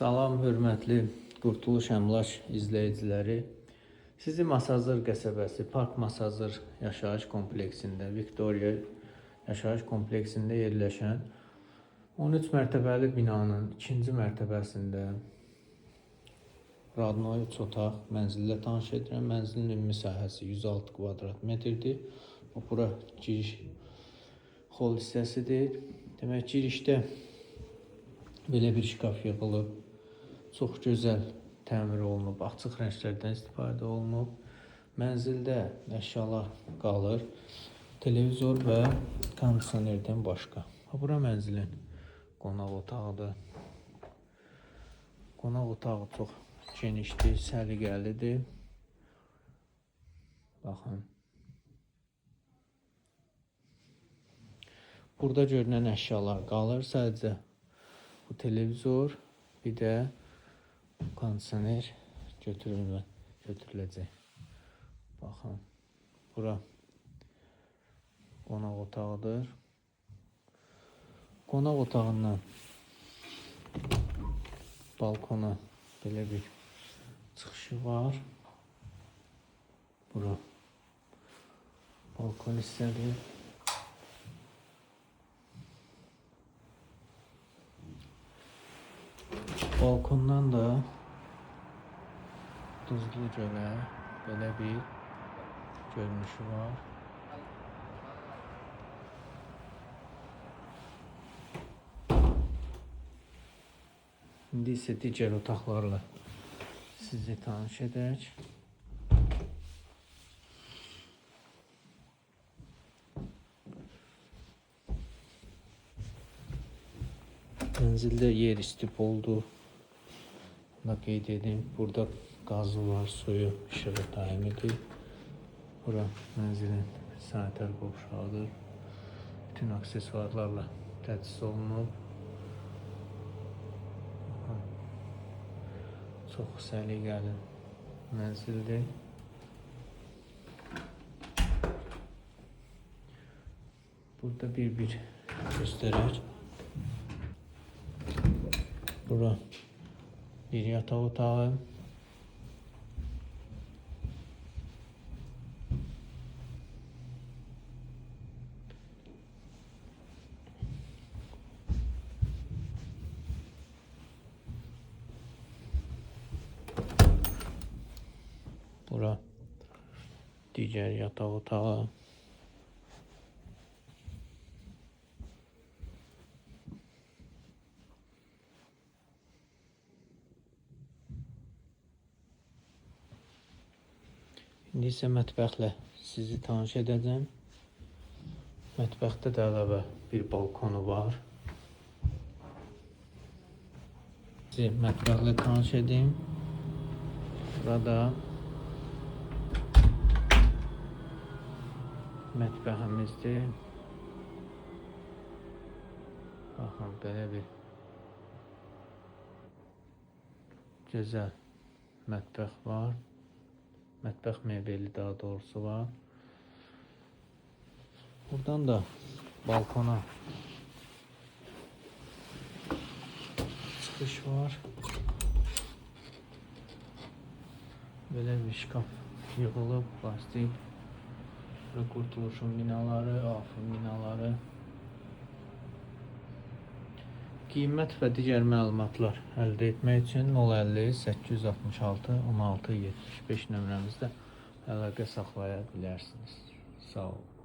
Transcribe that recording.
Salam, hörmətli Qurtuluş Əmlak izləyiciləri. Sizi Masazır qəsəbəsi, Park Masazır yaşayış kompleksində, Victoria yaşayış kompleksində yerləşən 13 mərtəbəli binanın 2-ci mərtəbəsində Radnoy 3 otaq mənzillə tanış edirəm. Mənzilin ümumi sahəsi 106 kvadrat metrdir. Bura giriş hol hissəsidir. Demək, girişdə belə bir şkaf yığılıb. Çox gözəl təmir olunub, açıq rənglərdən istifadə olunub. Mənzildə əşyalar qalır, televizor və kondisionerdən başqa. Bura mənzilin qonaq otağıdır. Qonaq otağı çox genişdir, səliqəlidir. Baxın. Burada görünən əşyalar qalır, sadəcə bu televizor, bir də kondisioner götürüləcək. Baxın, bura qonaq otağıdır. Qonaq otağından balkona belə bir çıxışı var. Bura balkon hissədir. Balkondan da Duzlu gölə belə bir görünüşü var. İndi isə digər otaqlarla sizi tanış edək. Mənzildə yer istif oldu. Bunu qeyd edeyim. Burada qazı var, suyu, işığı daimidir. Bura mənzilin sanitar qovşağıdır. Bütün aksesuarlarla təchiz olunub. Çox səliqəli mənzildir. Burada bir göstərək. Bura bir yataq otağı. Bura digər yataq otağı. İndi isə mətbəxlə sizi tanış edəcəm. Mətbəxdə də əlavə bir balkonu var. Sizi mətbəxlə tanış edeyim. Burada mətbəximizdir. Baxın, belə bir gözəl mətbəx var. Mətbəx mebeli daha doğrusu var. Buradan da balkona çıxış var. Belə bir şkaf yığılıb, plastik. Burada Qurtuluşun binaları, AFın binaları. Qiymət və digər məlumatlar əldə etmək üçün 050 866 16 75 nömrəmizdə əlaqə saxlaya bilərsiniz. Sağ olun.